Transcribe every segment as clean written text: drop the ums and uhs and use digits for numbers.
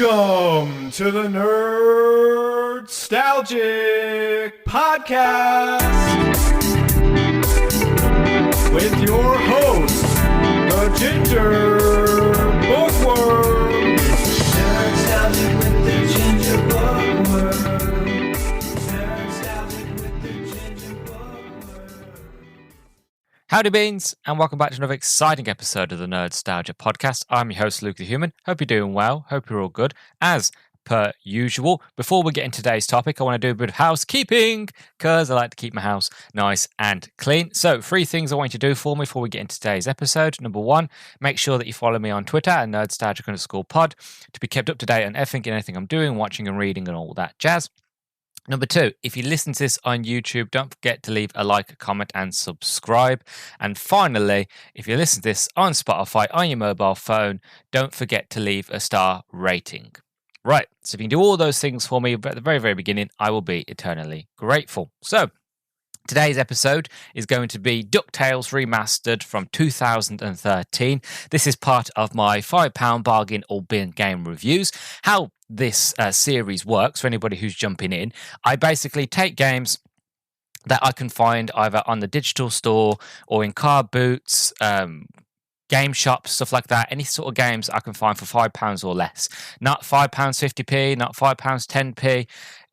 Welcome to the Nerdstalgic podcast with your host, the Ginger Bookworm. Nerdstalgic with the Ginger Bookworm. Nerdstalgic with the Ginger Bookworm. Howdy Beans, and welcome back to another exciting episode of the Nerdstalgic podcast. I'm your host, Luke the Human. Hope you're doing well. Hope you're all good. As per usual, before we get into today's topic, I want to do a bit of housekeeping because I like to keep my house nice and clean. So, 3 things I want you to do for me before we get into today's episode. Number 1, make sure that you follow me on Twitter at Nerdstalgic_pod to be kept up to date on everything and anything I'm doing, watching and reading and all that jazz. Number 2, if you listen to this on YouTube, don't forget to leave a like, comment, and subscribe. And finally, if you listen to this on Spotify on your mobile phone, don't forget to leave a star rating. Right, so if you can do all those things for me at the very, very beginning, I will be eternally grateful. So, today's episode is going to be DuckTales Remastered from 2013. This is part of my £5 bargain or bin game reviews. How this series works, for anybody who's jumping in, I basically take games that I can find either on the digital store or in car boots, game shops, stuff like that. Any sort of games I can find for £5 or less. Not £5.50p, not £5 10p.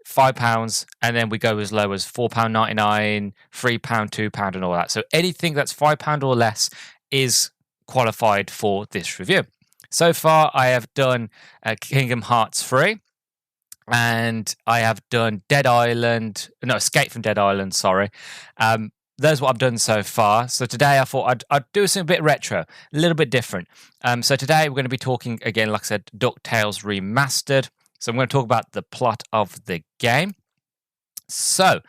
£5, and then we go as low as £4.99, £3, £2, and all that. So anything that's £5 or less is qualified for this review. So far, I have done Kingdom Hearts 3, and I have done Escape from Dead Island, sorry. That's what I've done so far. So today I thought I'd do something a bit retro, a little bit different. So today we're going to be talking, again, like I said, DuckTales Remastered. So I'm going to talk about the plot of the game. So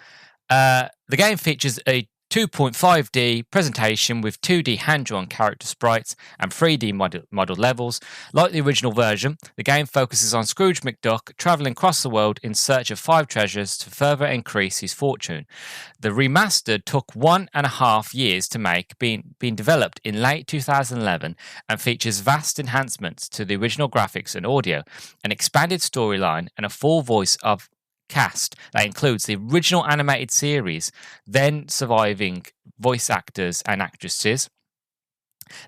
the game features a 2.5D presentation with 2D hand-drawn character sprites and 3D model levels. Like the original version, the game focuses on Scrooge McDuck traveling across the world in search of 5 treasures to further increase his fortune. The Remastered took 1.5 years to make, being developed in late 2011, and features vast enhancements to the original graphics and audio, an expanded storyline, and a full voice of cast that includes the original animated series, then surviving voice actors and actresses.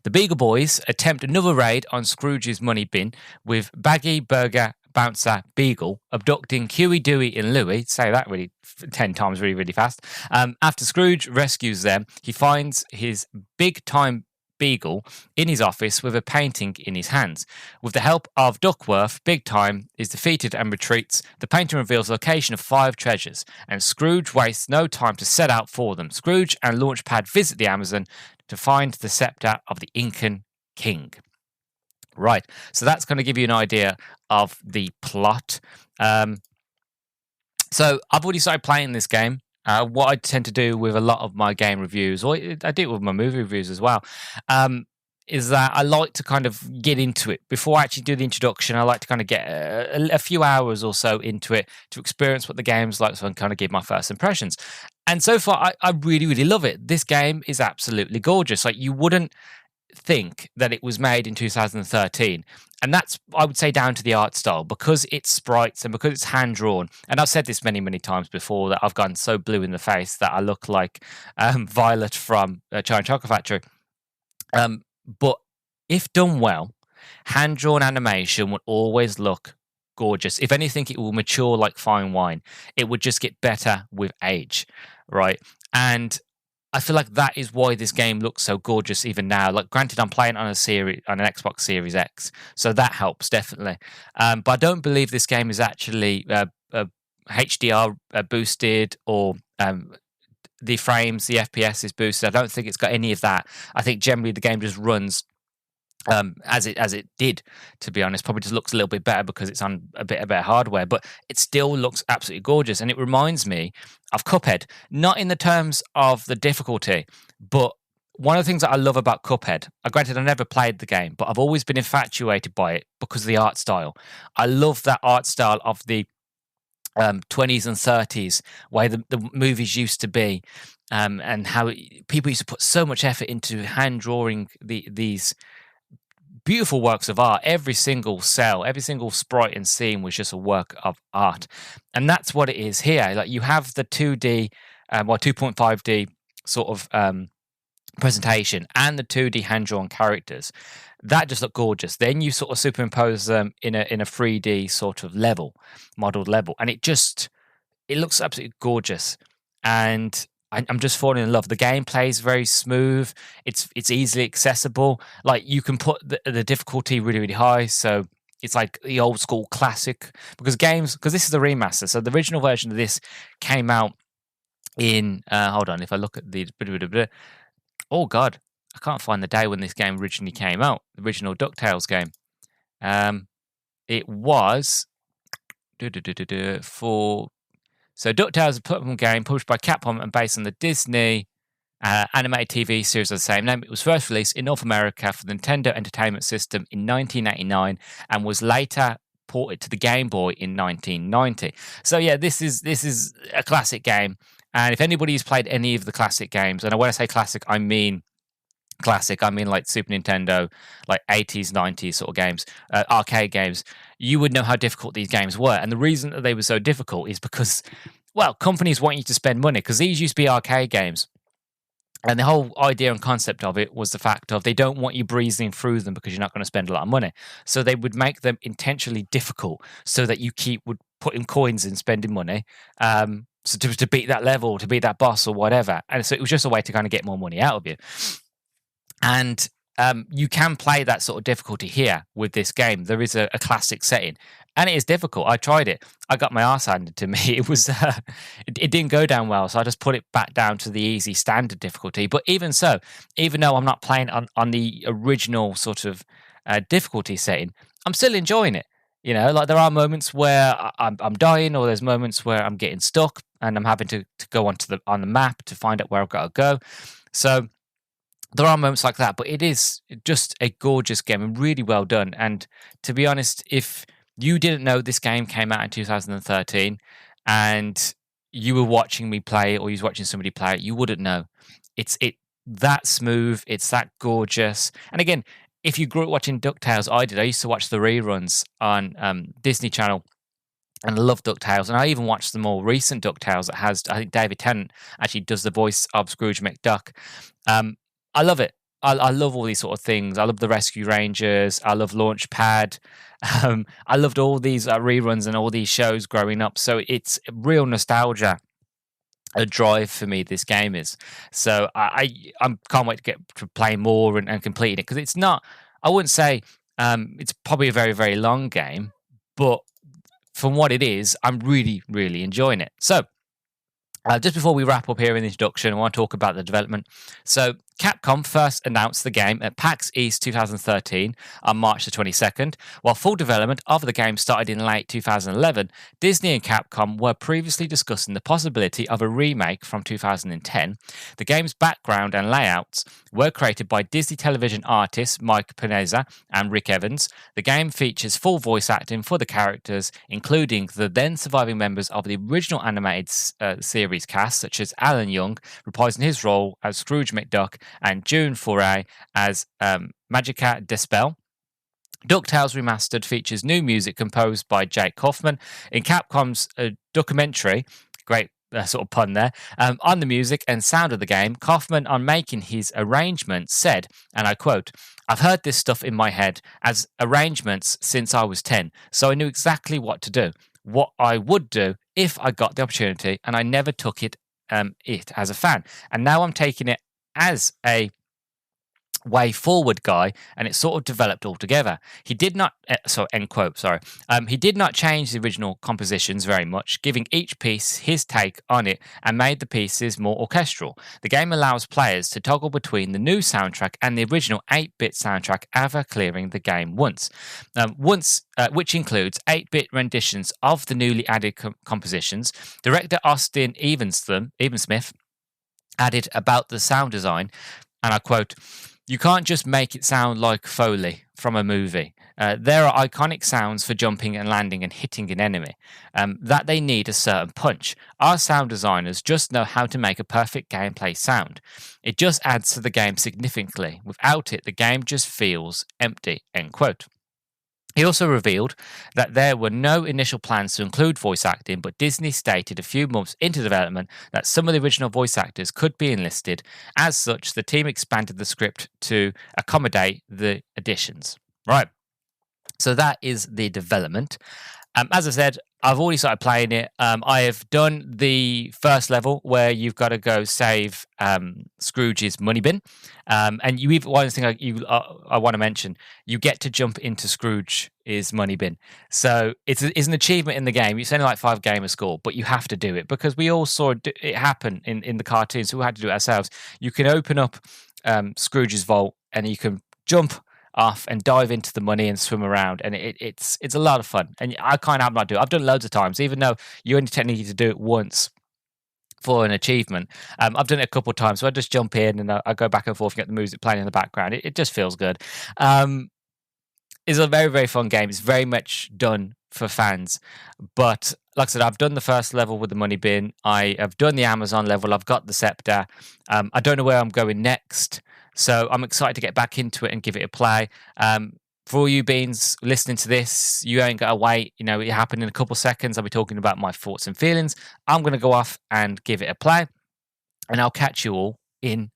The Beagle Boys attempt another raid on Scrooge's money bin, with Baggy Burger Bouncer Beagle abducting Huey, Dewey and Louie, say that really 10 times really, really fast. After Scrooge rescues them, he finds his big-time Beagle in his office with a painting in his hands. With the help of Duckworth, Big Time is defeated and retreats. The painting reveals the location of 5 treasures, and Scrooge wastes no time to set out for them. Scrooge and Launchpad visit the Amazon to find the scepter of the Incan King. Right, so that's going to give you an idea of the plot. So I've already started playing this game. What I tend to do with a lot of my game reviews, or I do it with my movie reviews as well, is that I like to kind of get into it. Before I actually do the introduction, I like to kind of get a few hours or so into it to experience what the game's like, so I can kind of give my first impressions. And so far, I really, really love it. This game is absolutely gorgeous. Like, you wouldn't think that it was made in 2013, and that's, I would say, down to the art style, because it's sprites and because it's hand drawn. And I've said this many times before, that I've gone so blue in the face that I look like Violet from Charlie Chocolate Factory. But if done well, hand drawn animation would always look gorgeous. If anything, it will mature like fine wine. It would just get better with age, right? And I feel like that is why this game looks so gorgeous even now. Like, granted, I'm playing on an Xbox Series X, so that helps definitely. But I don't believe this game is actually HDR boosted, or the frames, the FPS is boosted. I don't think it's got any of that. I think generally the game just runs as it did, to be honest. Probably just looks a little bit better because it's on a bit better hardware, but it still looks absolutely gorgeous. And it reminds me of Cuphead, not in the terms of the difficulty, but one of the things that I love about Cuphead, granted I never played the game, but I've always been infatuated by it because of the art style. I love that art style of the 20s and 30s, way the movies used to be, and how people used to put so much effort into hand drawing these beautiful works of art. Every single cell, every single sprite and scene was just a work of art. And that's what it is here. Like you have the 2D, 2.5D sort of presentation and the 2D hand-drawn characters. That just looked gorgeous. Then you sort of superimpose them in a 3D sort of level, modeled level, and it looks absolutely gorgeous. And I'm just falling in love. The gameplay is very smooth. It's easily accessible. Like you can put the difficulty really, really high. So it's like the old school classic because this is the remaster. So the original version of this came out in, hold on, if I look at the, oh God, I can't find the day when this game originally came out. The original DuckTales game. It was so DuckTales is a platform game published by Capcom and based on the Disney animated TV series of the same name. It was first released in North America for the Nintendo Entertainment System in 1989 and was later ported to the Game Boy in 1990. So yeah, this is a classic game. And if anybody's played any of the classic games, and when I say classic, I mean like Super Nintendo, like 80s, 90s sort of games, arcade games, you would know how difficult these games were. And the reason that they were so difficult is because, well, companies want you to spend money because these used to be arcade games. And the whole idea and concept of it was the fact of they don't want you breezing through them because you're not going to spend a lot of money. So they would make them intentionally difficult so that you would putting coins in, spending money, so to beat that level, to beat that boss or whatever. And so it was just a way to kind of get more money out of you. And you can play that sort of difficulty here with this game. There is a classic setting, and it is difficult. I tried it. I got my arse handed to me. It was it didn't go down well, so I just put it back down to the easy standard difficulty. But even so, even though I'm not playing on the original sort of difficulty setting, I'm still enjoying it. You know, like there are moments where I'm dying, or there's moments where I'm getting stuck, and I'm having to go on the map to find out where I've got to go. So there are moments like that, but it is just a gorgeous game and really well done. And to be honest, if you didn't know this game came out in 2013 and you were watching me play it or you was watching somebody play it, you wouldn't know. It's that smooth, it's that gorgeous. And again, if you grew up watching DuckTales, I did. I used to watch the reruns on Disney Channel. And I love DuckTales, and I even watched the more recent DuckTales that has, I think David Tennant actually does the voice of Scrooge McDuck. I love it. I love all these sort of things. I love the Rescue Rangers. I love Launchpad. I loved all these reruns and all these shows growing up. So it's real nostalgia, a drive for me. This game is. So I can't wait to get to play more and complete it because it's not. I wouldn't say it's probably a very, very long game, but from what it is, I'm really, really enjoying it. So just before we wrap up here in the introduction, I want to talk about the development. So Capcom first announced the game at PAX East 2013 on March the 22nd. While full development of the game started in late 2011, Disney and Capcom were previously discussing the possibility of a remake from 2010. The game's background and layouts were created by Disney television artists Mike Pineza and Rick Evans. The game features full voice acting for the characters, including the then surviving members of the original animated series cast, such as Alan Young, reprising his role as Scrooge McDuck, and June Foray as Magica Despel. DuckTales Remastered features new music composed by Jake Kaufman. In Capcom's documentary, great sort of pun there, on the music and sound of the game, Kaufman, on making his arrangements, said, and I quote, "I've heard this stuff in my head as arrangements since I was 10, so I knew exactly what to do, what I would do if I got the opportunity, and I never took it as a fan. And now I'm taking it as a way forward guy, and it sort of developed altogether. He did not, end quote, sorry. He did not change the original compositions very much, giving each piece his take on it and made the pieces more orchestral. The game allows players to toggle between the new soundtrack and the original 8-bit soundtrack, ever clearing the game once, which includes 8-bit renditions of the newly added compositions. Director Austin Evensmith added about the sound design, and I quote, "You can't just make it sound like Foley from a movie. There are iconic sounds for jumping and landing and hitting an enemy that they need a certain punch. Our sound designers just know how to make a perfect gameplay sound. It just adds to the game significantly. Without it, the game just feels empty, end quote. He also revealed that there were no initial plans to include voice acting, but Disney stated a few months into development that some of the original voice actors could be enlisted. As such, the team expanded the script to accommodate the additions. Right. So that is the development. As I said, I've already started playing it. I have done the first level where you've got to go save Scrooge's money bin, and you even one thing I want to mention: you get to jump into Scrooge's money bin. So it's an achievement in the game. It's only like 5 gamer score, but you have to do it because we all saw it happen in the cartoons. So we had to do it ourselves. You can open up Scrooge's vault and you can jump off and dive into the money and swim around, and it's a lot of fun. And I can't have not do it. I've done it loads of times, even though you only technically need to do it once for an achievement. I've done it a couple of times, so I just jump in and I go back and forth and get the music playing in the background. It just feels good. It's a very, very fun game. It's very much done for fans. But like I said, I've done the first level with the money bin. I have done the Amazon level. I've got the scepter. I don't know where I'm going next. So I'm excited to get back into it and give it a play. For all you beans listening to this, you ain't got to wait. You know, it happened in a couple of seconds. I'll be talking about my thoughts and feelings. I'm going to go off and give it a play. And I'll catch you all in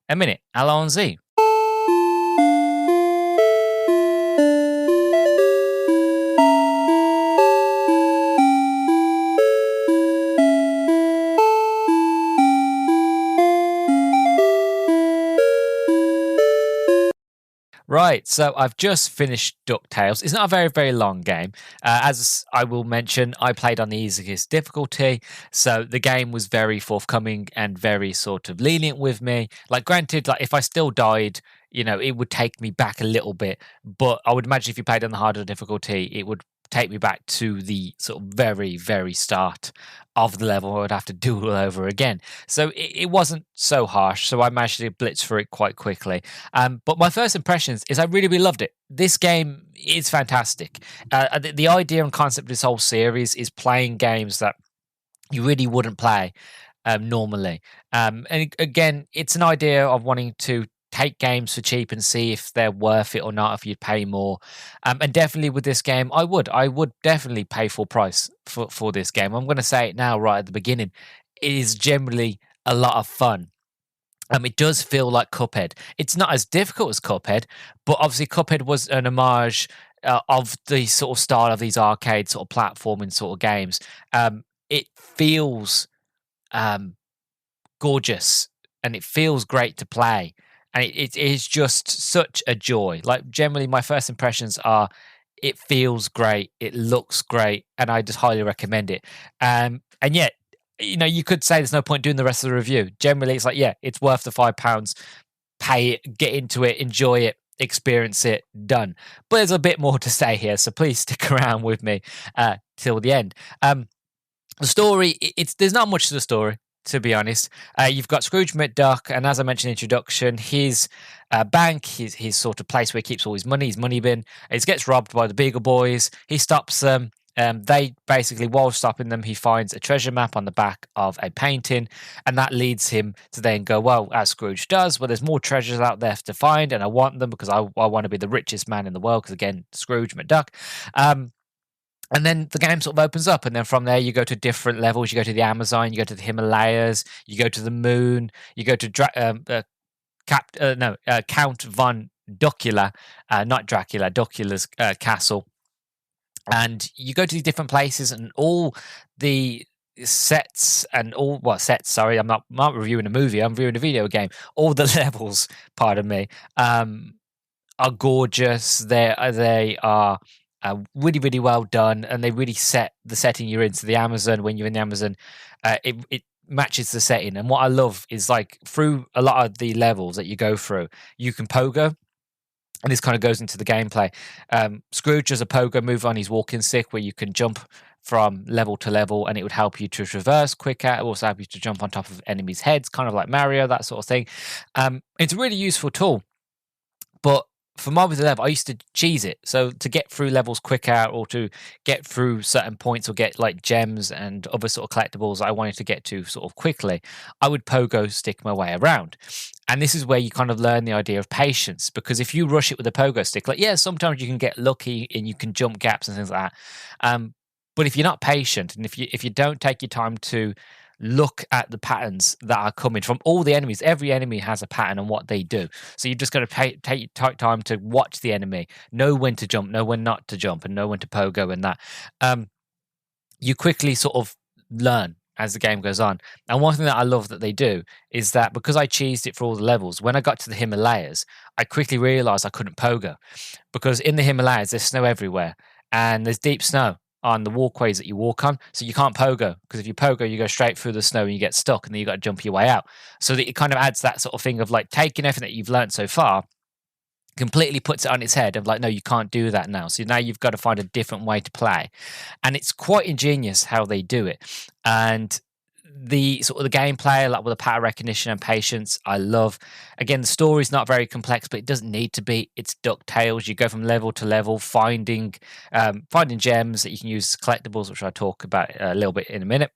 a minute. Allons-y. Right, so I've just finished DuckTales. It's not a very, very long game. As I will mention, I played on the easiest difficulty, so the game was very forthcoming and very sort of lenient with me. Like, granted, like if I still died, you know, it would take me back a little bit, but I would imagine if you played on the harder difficulty, it would take me back to the sort of very, very start of the level. I would have to do it all over again. So it wasn't so harsh. So I managed to blitz through it quite quickly. But my first impressions is I really, really loved it. This game is fantastic. The idea and concept of this whole series is playing games that you really wouldn't play normally. And again, it's an idea of wanting to take games for cheap and see if they're worth it or not, if you'd pay more. And definitely with this game, I would definitely pay full price for this game. I'm going to say it now right at the beginning. It is generally a lot of fun. It does feel like Cuphead. It's not as difficult as Cuphead, but obviously Cuphead was an homage of the sort of style of these arcade sort of platforming sort of games. It feels gorgeous and it feels great to play. And it is just such a joy. Like, generally, my first impressions are it feels great, it looks great, and I just highly recommend it. And yet, you know, you could say there's no point doing the rest of the review. Generally, it's like, yeah, it's worth the £5. Pay it, get into it, enjoy it, experience it, done. But there's a bit more to say here, so please stick around with me till the end. The story, there's not much to the story, to be honest. You've got Scrooge McDuck, and as I mentioned in the introduction, his bank, his sort of place where he keeps all his money bin, he gets robbed by the Beagle Boys. He stops them. They basically, while stopping them, he finds a treasure map on the back of a painting, and that leads him to then go, well, as Scrooge does, well, there's more treasures out there to find, and I want them because I want to be the richest man in the world, because again, Scrooge McDuck. And then the game sort of opens up, and then from there you go to different levels. You go to the Amazon, you go to the Himalayas, you go to the moon, you go to Count von Duckula, not Dracula, Duckula's castle, and you go to these different places, and all the sets sorry, I'm not reviewing a movie, I'm reviewing a video game. All the levels, pardon me, are gorgeous. They are really, really well done, and they really set the setting you're in. So the Amazon, when you're in the Amazon, it matches the setting. And what I love is, like, through a lot of the levels that you go through, you can pogo, and this kind of goes into the gameplay. Scrooge does a pogo move on his walking stick where you can jump from level to level, and it would help you to traverse quicker. It will also help you to jump on top of enemies' heads, kind of like Mario, that sort of thing. It's a really useful tool. But for mob of the level, I used to cheese it. So to get through levels quicker, or to get through certain points, or get like gems and other sort of collectibles I wanted to get to sort of quickly, I would pogo stick my way around. And this is where you kind of learn the idea of patience, because if you rush it with a pogo stick, like, yeah, sometimes you can get lucky and you can jump gaps and things like that. But if you're not patient, and if you don't take your time to look at the patterns that are coming from all the enemies, every enemy has a pattern on what they do. So you've just got to take time to watch the enemy, know when to jump, know when not to jump, and know when to pogo and that. You quickly sort of learn as the game goes on. And one thing that I love that they do is that, because I cheesed it for all the levels, when I got to the Himalayas, I quickly realized I couldn't pogo, because in the Himalayas there's snow everywhere, and there's deep snow on the walkways that you walk on, so you can't pogo, because if you pogo, you go straight through the snow and you get stuck, and then you got to jump your way out. So that it kind of adds that sort of thing of like taking everything that you've learned so far, completely puts it on its head of like, no, you can't do that now. So now you've got to find a different way to play, and it's quite ingenious how they do it. And the sort of the gameplay, like with the pattern recognition and patience, I love. Again, the story's not very complex, but it doesn't need to be. It's DuckTales. You go from level to level, finding gems that you can use as collectibles, which I'll talk about a little bit in a minute.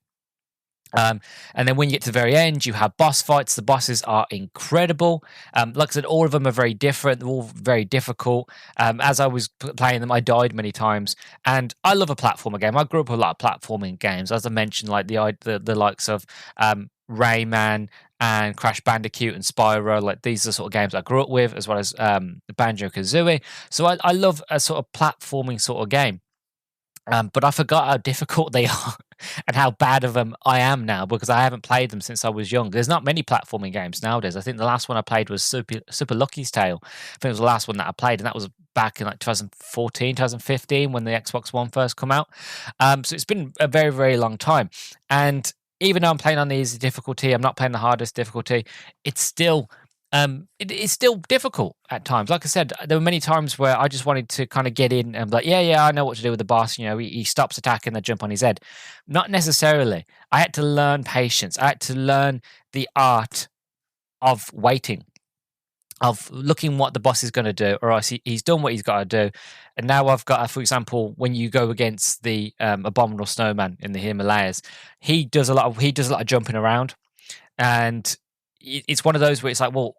And then when you get to the very end, you have boss fights. The bosses are incredible. Like I said, all of them are very different. They're all very difficult. As I was playing them, I died many times. And I love a platformer game. I grew up with a lot of platforming games. As I mentioned, like the likes of Rayman and Crash Bandicoot and Spyro. Like, these are the sort of games I grew up with, as well as Banjo-Kazooie. So I love a sort of platforming sort of game. But I forgot how difficult they are and how bad of them I am now, because I haven't played them since I was young. There's not many platforming games nowadays. I think the last one I played was Super Lucky's Tale. I think it was the last one that I played, and that was back in like 2014, 2015, when the Xbox One first come out. So it's been a very, very long time. And even though I'm playing on the easy difficulty, I'm not playing the hardest difficulty, it's still it's still difficult at times. Like I said, there were many times where I just wanted to kind of get in and be like, yeah, I know what to do with the boss. You know, he stops attacking, they jump on his head. Not necessarily. I had to learn patience. I had to learn the art of waiting, of looking what the boss is going to do, or else he's done what he's got to do. And now I've got, for example, when you go against the abominable snowman in the Himalayas, he does a lot of jumping around, and it's one of those where it's like, well,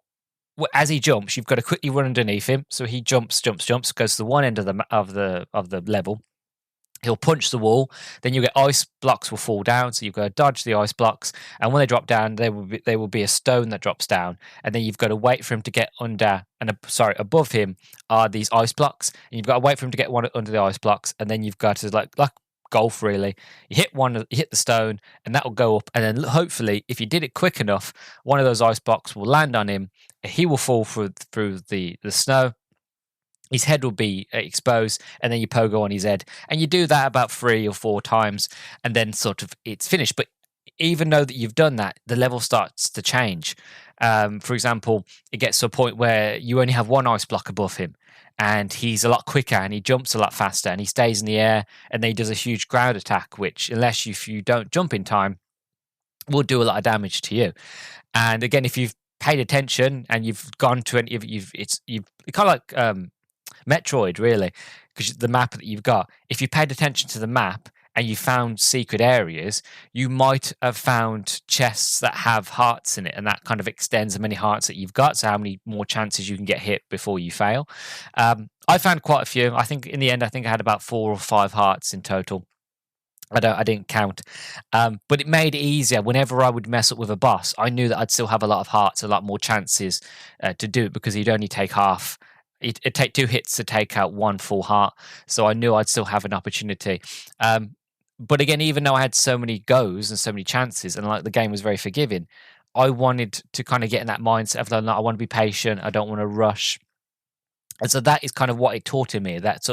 as he jumps, you've got to quickly run underneath him. So he jumps, goes to the one end of the level. He'll punch the wall. Then you get ice blocks will fall down, so you've got to dodge the ice blocks. And when they drop down, there will be a stone that drops down, and then you've got to wait for him to get under. And above him are these ice blocks, and you've got to wait for him to get one under the ice blocks, and then you've got to like golf, really. You hit the stone, and that will go up, and then hopefully, if you did it quick enough, one of those ice blocks will land on him. He will fall through the snow. His head will be exposed, and then you pogo on his head, and you do that about 3 or 4 times, and then sort of it's finished. But even though that you've done that, the level starts to change. For example, it gets to a point where you only have one ice block above him, and he's a lot quicker, and he jumps a lot faster, and he stays in the air, and then he does a huge ground attack, which, unless if you don't jump in time, will do a lot of damage to you. And again, if you've paid attention and you've gone to any, you've kind of like Metroid, really, because the map that you've got, if you paid attention to the map and you found secret areas, you might have found chests that have hearts in it, and that kind of extends how many hearts that you've got, so how many more chances you can get hit before you fail. I found quite a few. I think in the end, I had about 4 or 5 hearts in total. I didn't count, but it made it easier. Whenever I would mess up with a boss, I knew that I'd still have a lot of hearts, a lot more chances to do it, because he'd only take half. It'd take 2 hits to take out 1 full heart, so I knew I'd still have an opportunity. But again, even though I had so many goes and so many chances, and like the game was very forgiving, I wanted to kind of get in that mindset of like, I want to be patient. I don't want to rush. And so that is kind of what it taught in me. That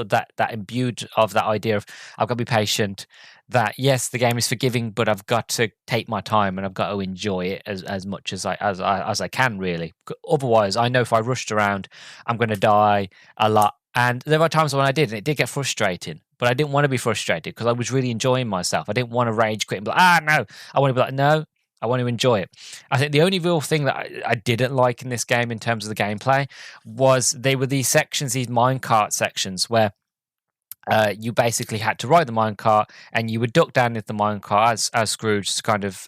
imbued of that idea of I've got to be patient. That yes, the game is forgiving, but I've got to take my time and I've got to enjoy it as much as I can, really. Otherwise, I know if I rushed around, I'm going to die a lot. And there were times when I did, and it did get frustrating. But I didn't want to be frustrated because I was really enjoying myself. I didn't want to rage quit and be like, no. I want to be like, no, I want to enjoy it. I think the only real thing that I didn't like in this game in terms of the gameplay was they were these sections, these minecart sections, where you basically had to ride the minecart and you would duck down into the minecart as Scrooge to kind of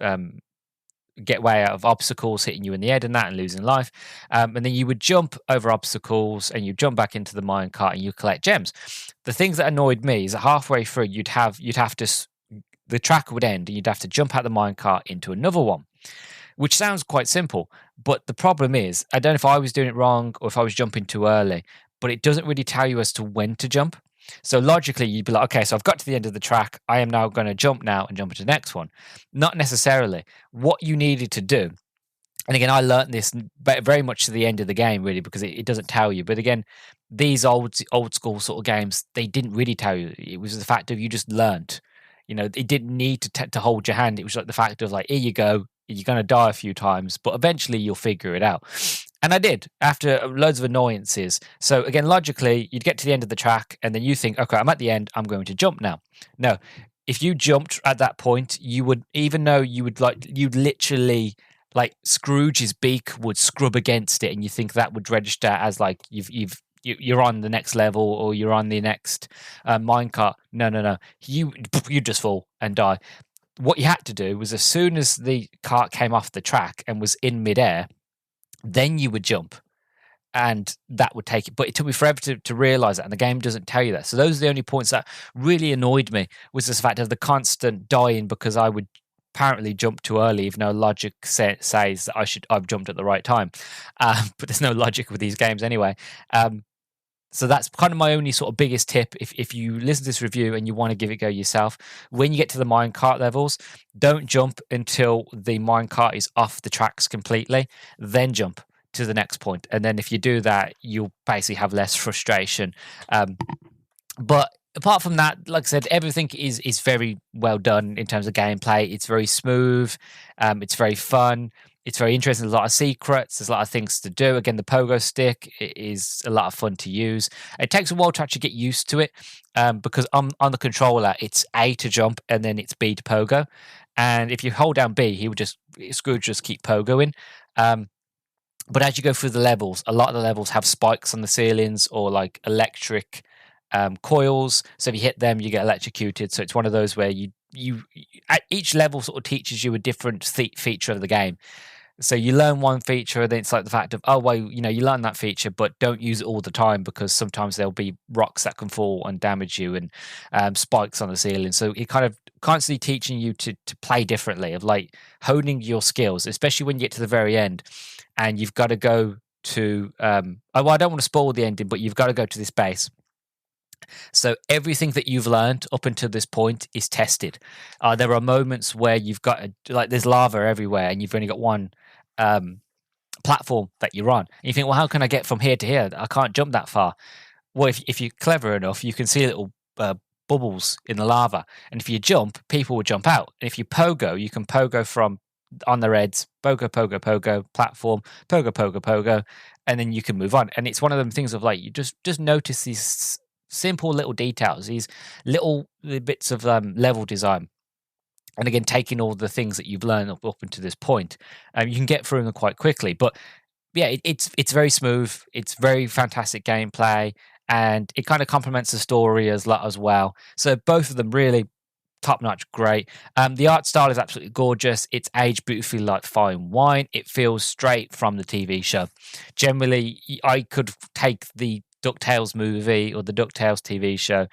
get way out of obstacles hitting you in the head and that and losing life. And then you would jump over obstacles and you jump back into the minecart and you collect gems. The things that annoyed me is that halfway through you'd have to the track would end and you'd have to jump out the minecart into another one, which sounds quite simple. But the problem is, I don't know if I was doing it wrong or if I was jumping too early, but it doesn't really tell you as to when to jump. So logically, you'd be like, okay, so I've got to the end of the track. I am now going to jump now and jump into the next one. Not necessarily. What you needed to do, and again, I learned this very much to the end of the game, really, because it doesn't tell you. But again, these old school sort of games, they didn't really tell you. It was the fact of you just learned. You know, it didn't need to hold your hand. It was like the fact of like, here you go. You're going to die a few times, but eventually you'll figure it out. And I did after loads of annoyances. So again, logically, you'd get to the end of the track and then you think, okay, I'm at the end. I'm going to jump now. No, if you jumped at that point, you would, even though you'd literally like Scrooge's beak would scrub against it, and you think that would register as like you're on the next level or you're on the next minecart. No. You just fall and die. What you had to do was, as soon as the cart came off the track and was in midair, then you would jump, and that would take it. But it took me forever to realize that, and the game doesn't tell you that. So those are the only points that really annoyed me, was this fact of the constant dying because I would apparently jump too early, even though logic says that I've jumped at the right time. But there's no logic with these games anyway. So that's kind of my only sort of biggest tip. If you listen to this review and you want to give it a go yourself, when you get to the minecart levels, don't jump until the minecart is off the tracks completely, then jump to the next point. And then if you do that, you'll basically have less frustration. But apart from that, like I said, everything is very well done in terms of gameplay. It's very smooth. It's very fun. It's very interesting. There's a lot of secrets. There's a lot of things to do. Again, the pogo stick is a lot of fun to use. It takes a while to actually get used to it because on the controller, it's A to jump and then it's B to pogo. And if you hold down B, Scrooge just keep pogoing. But as you go through the levels, a lot of the levels have spikes on the ceilings or like electric coils. So if you hit them, you get electrocuted. So it's one of those where you at each level sort of teaches you a different feature of the game. So you learn one feature, and then it's like the fact of, oh, well, you learn that feature, but don't use it all the time because sometimes there'll be rocks that can fall and damage you and spikes on the ceiling. So it kind of constantly teaching you to play differently, of like honing your skills, especially when you get to the very end and you've got to go to, I don't want to spoil the ending, but you've got to go to this base. So everything that you've learned up until this point is tested. There are moments where you've got there's lava everywhere and you've only got one platform that you're on. And you think, well, how can I get from here to here? I can't jump that far. Well, if you're clever enough, you can see little bubbles in the lava. And if you jump, people will jump out. And if you pogo, you can pogo from on their heads, pogo, platform, pogo, and then you can move on. And it's one of them things of like, you just notice these simple little details, these little bits of level design. And again, taking all the things that you've learned up until this point, you can get through them quite quickly. But yeah, it's very smooth. It's very fantastic gameplay, and it kind of complements the story as well. So both of them really top notch, great. The art style is absolutely gorgeous. It's aged beautifully like fine wine. It feels straight from the TV show. Generally, I could take the DuckTales movie or the DuckTales TV show,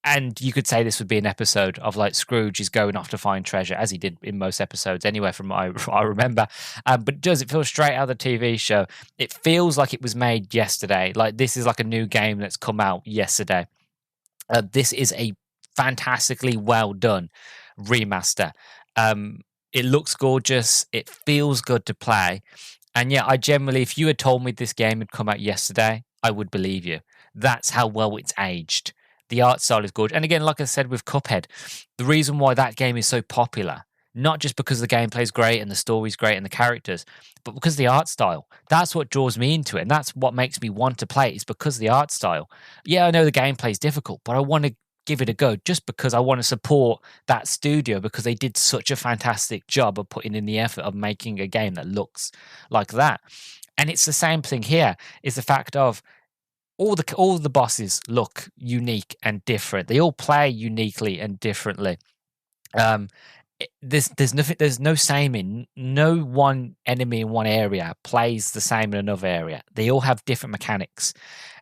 and you could say this would be an episode of like Scrooge is going off to find treasure, as he did in most episodes anyway, from what I remember. But does it feel straight out of the TV show? It feels like it was made yesterday. Like this is like a new game that's come out yesterday. This is a fantastically well done remaster. It looks gorgeous. It feels good to play. And yeah, I generally, if you had told me this game had come out yesterday, I would believe you. That's how well it's aged. The art style is good. And again, like I said with Cuphead, the reason why that game is so popular, not just because the gameplay is great and the story's great and the characters, but because of the art style. That's what draws me into it. And that's what makes me want to play it, is because of the art style. Yeah, I know the gameplay is difficult, but I want to give it a go just because I want to support that studio because they did such a fantastic job of putting in the effort of making a game that looks like that. And it's the same thing here, is the fact of all the bosses look unique and different. They all play uniquely and differently. There's no saming. No one enemy in one area plays the same in another area. They all have different mechanics,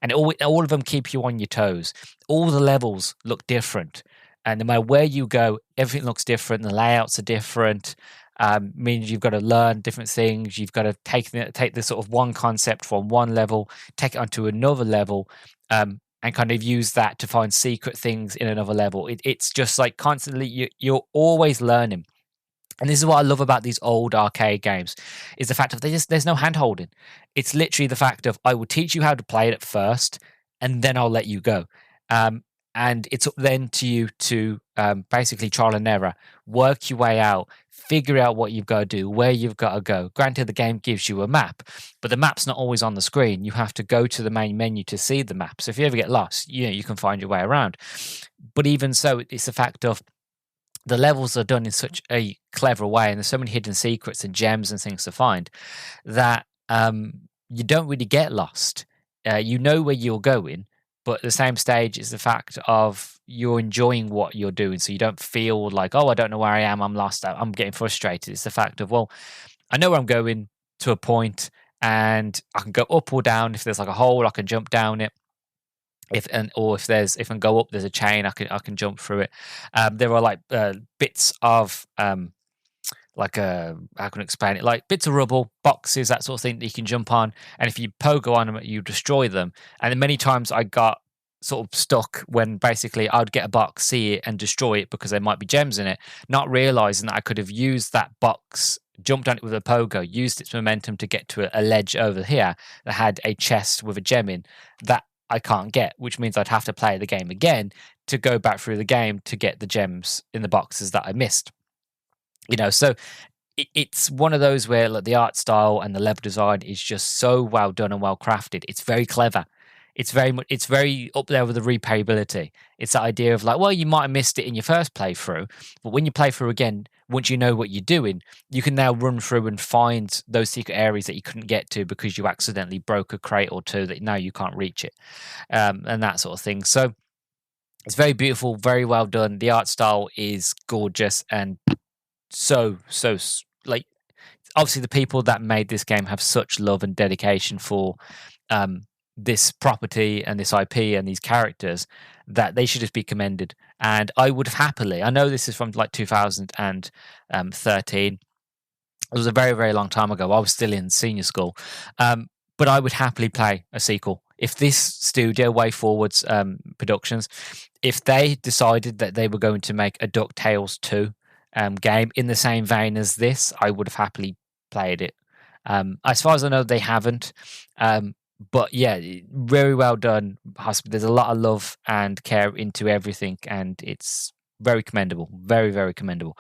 and all of them keep you on your toes. All the levels look different, and no matter where you go, everything looks different. The layouts are different. Means you've got to learn different things. You've got to take the sort of one concept from one level, take it onto another level, and kind of use that to find secret things in another level. It's just like constantly you're always learning. And this is what I love about these old arcade games, is the fact of there's no hand holding. It's literally the fact of I will teach you how to play it at first, and then I'll let you go. And it's up then to you to basically trial and error, work your way out, figure out what you've got to do, where you've got to go. Granted, the game gives you a map, but the map's not always on the screen. You have to go to the main menu to see the map. So if you ever get lost, you can find your way around. But even so, it's the fact of the levels are done in such a clever way, and there's so many hidden secrets and gems and things to find that you don't really get lost. You know where you're going, but at the same stage, it's the fact of you're enjoying what you're doing. So you don't feel like, oh, I don't know where I am. I'm lost. I'm getting frustrated. It's the fact of, well, I know where I'm going to a point, and I can go up or down. If there's like a hole, I can jump down it. If I can go up, there's a chain. I can jump through it. There are like bits of how can I explain it? Like bits of rubble, boxes, that sort of thing that you can jump on. And if you pogo on them, you destroy them. And then many times I got sort of stuck when basically I'd get a box, see it, and destroy it because there might be gems in it, not realizing that I could have used that box, jumped on it with a pogo, used its momentum to get to a ledge over here that had a chest with a gem in that I can't get, which means I'd have to play the game again to go back through the game to get the gems in the boxes that I missed. So it's one of those where like the art style and the level design is just so well done and well crafted. It's very clever. It's very up there with the replayability. It's that idea of like, well, you might have missed it in your first playthrough, but when you play through again, once you know what you're doing, you can now run through and find those secret areas that you couldn't get to because you accidentally broke a crate or two that now you can't reach it, and that sort of thing. So it's very beautiful, very well done. The art style is gorgeous and so like obviously the people that made this game have such love and dedication for this property and this IP and these characters that they should just be commended. And I would have happily, I know this is from like 2013. It was a very, very long time ago. I was still in senior school. But I would happily play a sequel. If this studio, Way Forwards Productions, if they decided that they were going to make a DuckTales 2 game in the same vein as this, I would have happily played it. As far as I know, they haven't. But yeah, very well done. There's a lot of love and care into everything, and it's very commendable. Very, very commendable.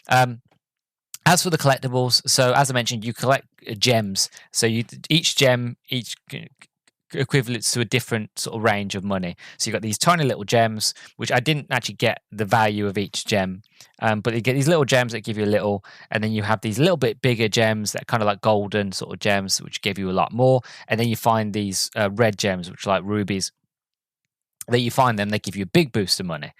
As for the collectibles, so as I mentioned, you collect gems. So each gem equivalents to a different sort of range of money. So you've got these tiny little gems, which I didn't actually get the value of each gem, but you get these little gems that give you a little, and then you have these little bit bigger gems that are kind of like golden sort of gems, which give you a lot more, and then you find these red gems, which are like rubies. That you find them, they give you a big boost of money.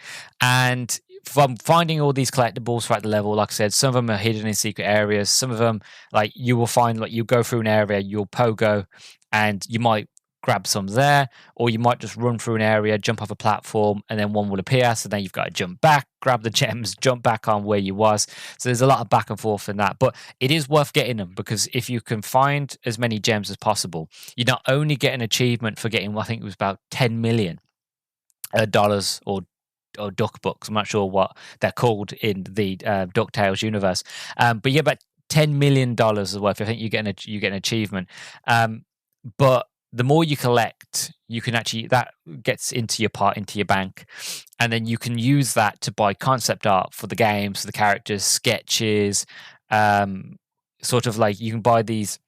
And from finding all these collectibles throughout the level, like I said, some of them are hidden in secret areas. Some of them, like you will find, like you go through an area, you'll pogo, and you might grab some there, or you might just run through an area, jump off a platform, and then one will appear. So then you've got to jump back, grab the gems, jump back on where you was. So there's a lot of back and forth in that, but it is worth getting them because if you can find as many gems as possible, you not only get an achievement for getting, I think it was about $10 million or duck books. I'm not sure what they're called in the DuckTales universe, but yeah, about $10 million worth. I think you get an achievement, but the more you collect, you can actually, that gets into your bank, and then you can use that to buy concept art for the games, for the characters, sketches, sort of like you can buy these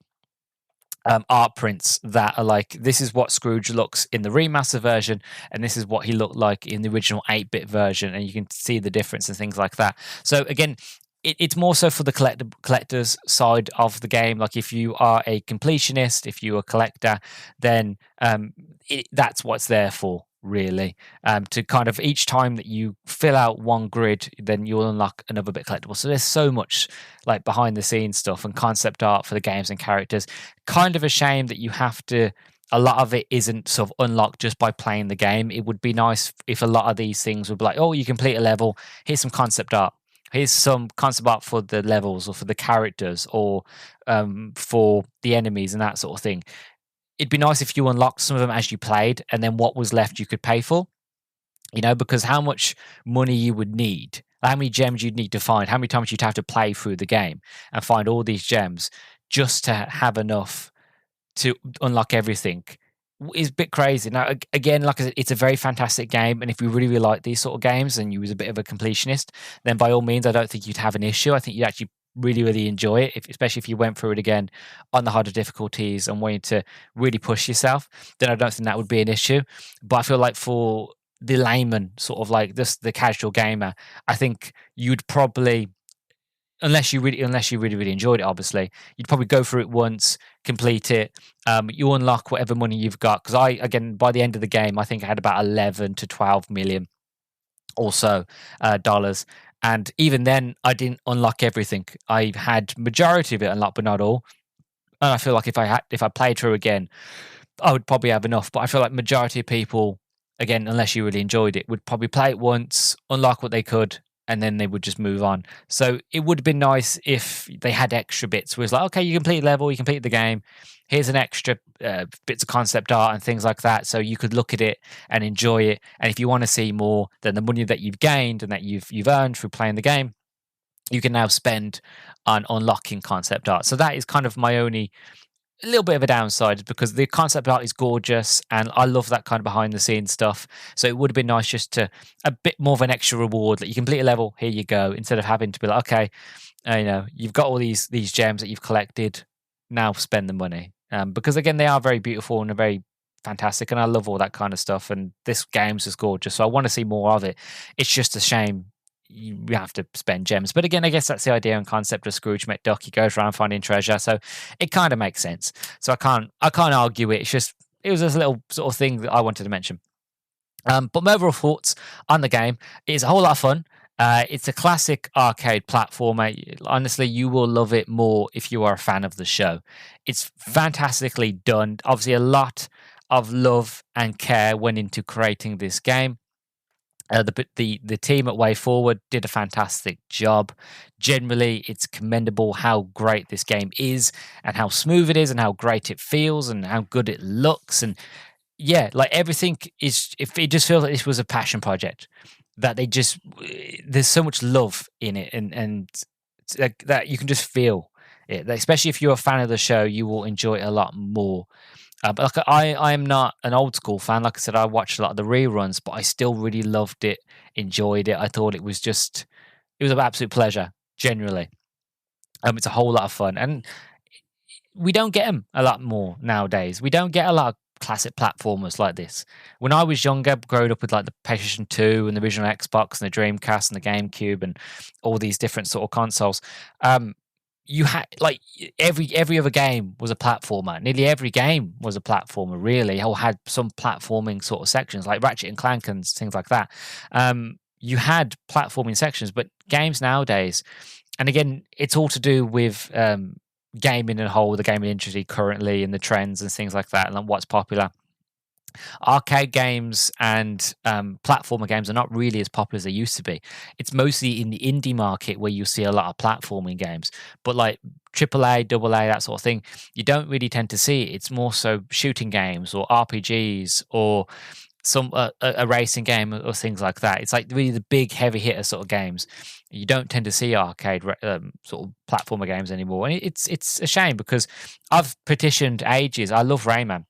art prints that are like, this is what Scrooge looks in the remaster version, and this is what he looked like in the original 8-bit version, and you can see the difference and things like that. So again, it's more so for the collector's side of the game. Like if you are a completionist, if you're a collector, then that's what it's there for, really. To kind of each time that you fill out one grid, then you'll unlock another bit collectible. So there's so much like behind the scenes stuff and concept art for the games and characters. Kind of a shame that you have to. A lot of it isn't sort of unlocked just by playing the game. It would be nice if a lot of these things would be like, oh, you complete a level, here's some concept art. Here's some concept art for the levels or for the characters or for the enemies and that sort of thing. It'd be nice if you unlocked some of them as you played, and then what was left you could pay for, because how much money you would need, how many gems you'd need to find, how many times you'd have to play through the game and find all these gems just to have enough to unlock everything is a bit crazy. Now, again, like I said, it's a very fantastic game, and if you really, really like these sort of games and you was a bit of a completionist, then by all means, I don't think you'd have an issue. I think you'd actually really, really enjoy it, especially if you went through it again on the harder difficulties and wanted to really push yourself, then I don't think that would be an issue. But I feel like for the layman, sort of like this, the casual gamer, I think you'd probably, unless you really, really enjoyed it, obviously, you'd probably go through it once, complete it. You unlock whatever money you've got. Because again, by the end of the game, I think I had about 11 to 12 million or so dollars. And even then, I didn't unlock everything. I had majority of it unlocked, but not all. And I feel like if I played through again, I would probably have enough. But I feel like majority of people, again, unless you really enjoyed it, would probably play it once, unlock what they could, and then they would just move on. So it would have been nice if they had extra bits where it's like, okay, you complete the level, you complete the game, here's an extra bits of concept art and things like that, so you could look at it and enjoy it. And if you want to see more, then the money that you've gained and that you've earned through playing the game, you can now spend on unlocking concept art. So that is kind of my only a little bit of a downside, because the concept art is gorgeous and I love that kind of behind the scenes stuff. So it would have been nice just to a bit more of an extra reward that you complete a level, here you go, instead of having to be like, okay, you've got all these gems that you've collected, now spend the money. Because again, they are very beautiful and they're very fantastic, and I love all that kind of stuff. And this game's just gorgeous, so I want to see more of it. It's just a shame you have to spend gems. But again, I guess that's the idea and concept of Scrooge McDuck. He goes around finding treasure, so it kind of makes sense. So I can't argue it. It was just a little sort of thing that I wanted to mention. But my overall thoughts on the game is a whole lot of fun. It's a classic arcade platformer. Honestly, you will love it more if you are a fan of the show. It's fantastically done. Obviously, a lot of love and care went into creating this game. The team at Way Forward did a fantastic job. Generally, it's commendable how great this game is and how smooth it is and how great it feels and how good it looks. And yeah, like everything is, if it just feels like this was a passion project, that there's so much love in it, and that you can just feel it. Especially if you're a fan of the show, you will enjoy it a lot more. But like I am not an old school fan. Like I said, I watched a lot of the reruns, but I still really loved it, enjoyed it. I thought it was an absolute pleasure, generally. It's a whole lot of fun, and we don't get them a lot more nowadays. We don't get a lot of classic platformers like this. When I was younger, growing up with like the PlayStation 2 and the original Xbox and the Dreamcast and the GameCube and all these different sort of consoles, you had like every other game was a platformer. Nearly every game was a platformer, really, or had some platforming sort of sections, like Ratchet and Clank and things like that. You had platforming sections, but games nowadays, and again, it's all to do with gaming and whole, the gaming industry currently, and the trends and things like that, and what's popular. Arcade games and platformer games are not really as popular as they used to be. It's mostly in the indie market where you see a lot of platforming games, but like AAA, AA, that sort of thing, you don't really tend to see it. It's more so shooting games or RPGs or some a racing game or things like that. It's like really the big heavy hitter sort of games. You don't tend to see arcade sort of platformer games anymore, and it's a shame, because I've petitioned ages. I love Rayman.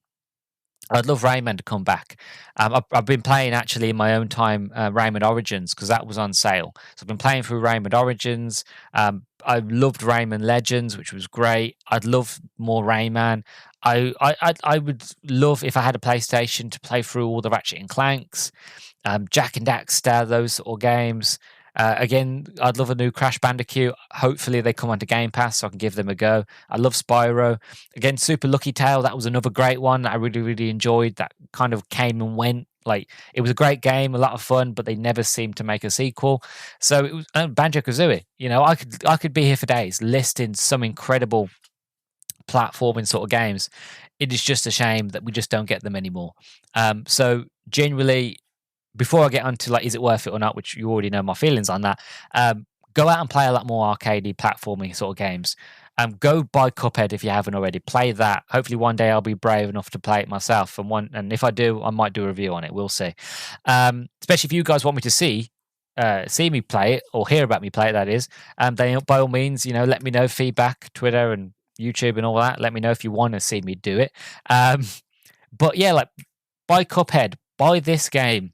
I'd love Rayman to come back. I've been playing actually in my own time Rayman Origins, because that was on sale. So I've been playing through Rayman Origins. I loved Rayman Legends, which was great. I'd love more Rayman. I would love if I had a PlayStation to play through all the Ratchet and Clanks, Jack and Daxter, those sort of games. Again, I'd love a new Crash Bandicoot. Hopefully they come onto Game Pass so I can give them a go. I love Spyro. Again, Super Lucky Tale, that was another great one that I really, really enjoyed. That kind of came and went. Like, it was a great game, a lot of fun, but they never seemed to make a sequel. So it was Banjo-Kazooie. You know, I could be here for days listing some incredible platforming sort of games. It is just a shame that we just don't get them anymore. So genuinely, before I get onto like, is it worth it or not, which you already know my feelings on that, go out and play a lot more arcadey platforming sort of games. Go buy Cuphead if you haven't already. Play that. Hopefully one day I'll be brave enough to play it myself. And if I do, I might do a review on it. We'll see. Especially if you guys want me to see me play it or hear about me play it, that is. Then by all means, let me know feedback, Twitter and YouTube and all that. Let me know if you want to see me do it. But yeah, like buy Cuphead, buy this game.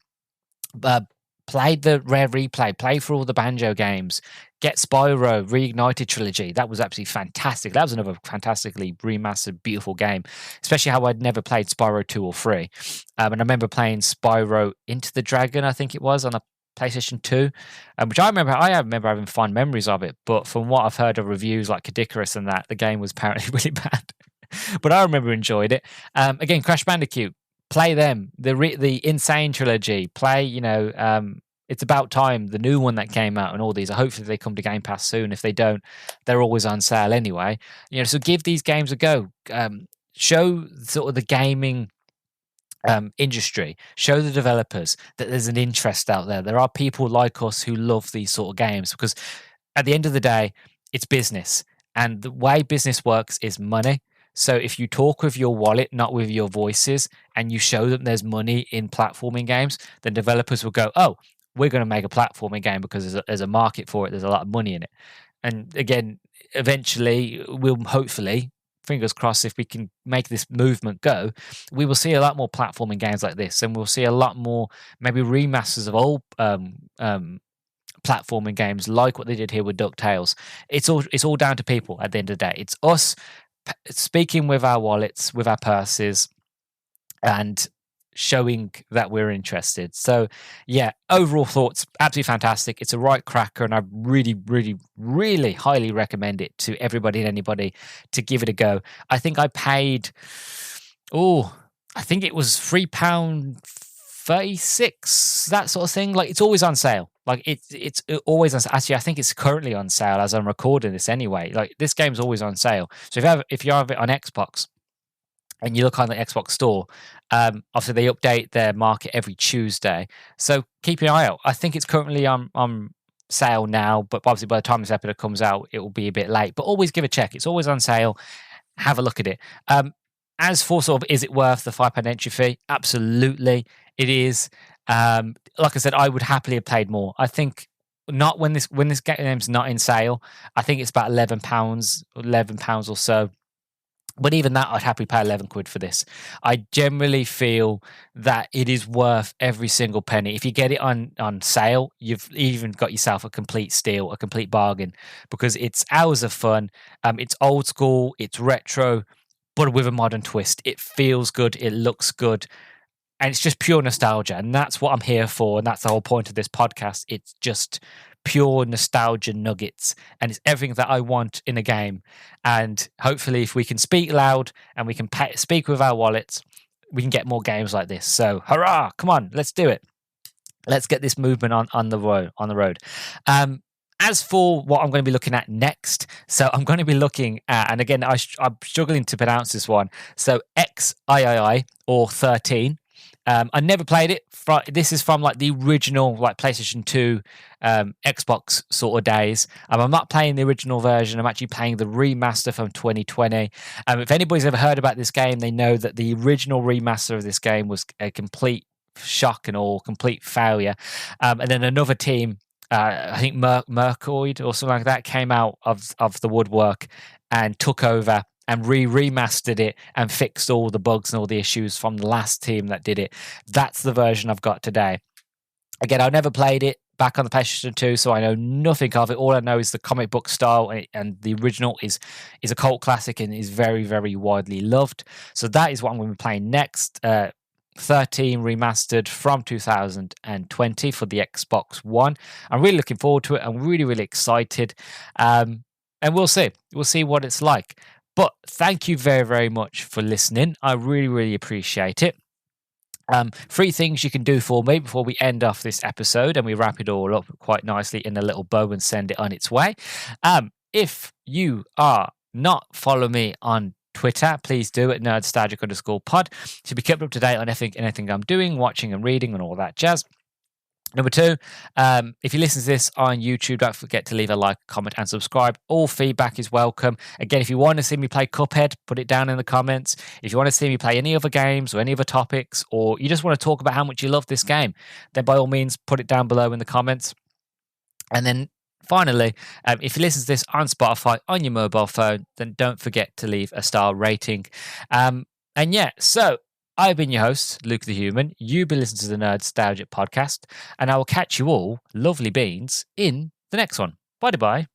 Play the Rare Replay, play through all the Banjo games, get Spyro Reignited Trilogy. That was absolutely fantastic. That was another fantastically remastered, beautiful game, especially how I'd never played Spyro 2 or 3. And I remember playing Spyro Into the Dragon, I think it was, on a PlayStation 2, which I remember having fond memories of it. But from what I've heard of reviews like Kadikarus and that, the game was apparently really bad. But I remember enjoyed it. Again, Crash Bandicoot. Play them, the Insane Trilogy. Play, It's About Time, the new one that came out, and all these. Hopefully they come to Game Pass soon. If they don't, they're always on sale anyway. So give these games a go. Show sort of the gaming industry. Show the developers that there's an interest out there. There are people like us who love these sort of games, because at the end of the day, it's business, and the way business works is money. So if you talk with your wallet, not with your voices, and you show them there's money in platforming games, then developers will go, oh, we're going to make a platforming game because there's a market for it. There's a lot of money in it. And again, eventually, we'll hopefully, fingers crossed, if we can make this movement go, we will see a lot more platforming games like this. And we'll see a lot more maybe remasters of old platforming games like what they did here with DuckTales. It's all down to people at the end of the day. It's us speaking with our wallets, with our purses, and showing that we're interested. So yeah, overall thoughts, absolutely fantastic. It's a right cracker, and I really, really, really highly recommend it to everybody and anybody to give it a go. I think I paid, I think it was £3.36, that sort of thing. Like, it's always on sale. Like, it's always on sale. Actually, I think it's currently on sale as I'm recording this anyway. Like, this game's always on sale. So if you have it on Xbox and you look on the Xbox store, obviously they update their market every Tuesday. So keep an eye out. I think it's currently on sale now, but obviously by the time this episode comes out, it will be a bit late. But always give a check. It's always on sale. Have a look at it. As for sort of, is it worth the £5 entry fee? Absolutely, it is. Like I said, I would happily have paid more. I think not when this game's not in sale. I think it's about £11 or so. But even that, I'd happily pay 11 quid for this. I generally feel that it is worth every single penny. If you get it on sale, you've even got yourself a complete steal, a complete bargain, because it's hours of fun. It's old school, it's retro, but with a modern twist. It feels good, it looks good, and it's just pure nostalgia. And that's what I'm here for, and that's the whole point of this podcast. It's just pure nostalgia nuggets, and it's everything that I want in a game. And hopefully, if we can speak loud and we can speak with our wallets, we can get more games like this. So hurrah, come on, let's do it. Let's get this movement on the road. As for what I'm going to be looking at next, so I'm going to be looking at, and again, I'm struggling to pronounce this one, so XIII or 13. I never played it. This is from like the original, like PlayStation 2, Xbox sort of days. I'm not playing the original version. I'm actually playing the remaster from 2020. If anybody's ever heard about this game, they know that the original remaster of this game was a complete shock and all, complete failure. And then another team, I think Mercoid or something like that, came out of the woodwork and took over and remastered it and fixed all the bugs and all the issues from the last team that did it. That's the version I've got today. Again, I never played it. back on the PlayStation 2, so I know nothing of it. All I know is the comic book style, and the original is a cult classic and is very, very widely loved. So that is what I'm going to be playing next. 13 Remastered from 2020 for the Xbox One. I'm really looking forward to it. I'm really, really excited. And we'll see. We'll see what it's like. But thank you very, very much for listening. I really, really appreciate it. 3 things you can do for me before we end off this episode and we wrap it all up quite nicely in a little bow and send it on its way. If you are not following me on Twitter, please do at Nerdstalgic_pod to be kept up to date on anything I'm doing, watching and reading and all that jazz. Number 2, if you listen to this on YouTube, don't forget to leave a like, comment, and subscribe. All feedback is welcome. Again, if you want to see me play Cuphead, put it down in the comments. If you want to see me play any other games or any other topics, or you just want to talk about how much you love this game, then by all means, put it down below in the comments. And then finally, if you listen to this on Spotify on your mobile phone, then don't forget to leave a star rating. And yeah, so I've been your host, Luke the Human. You've been listening to the Nerdstalgic podcast, and I will catch you all, lovely beans, in the next one. Bye-bye.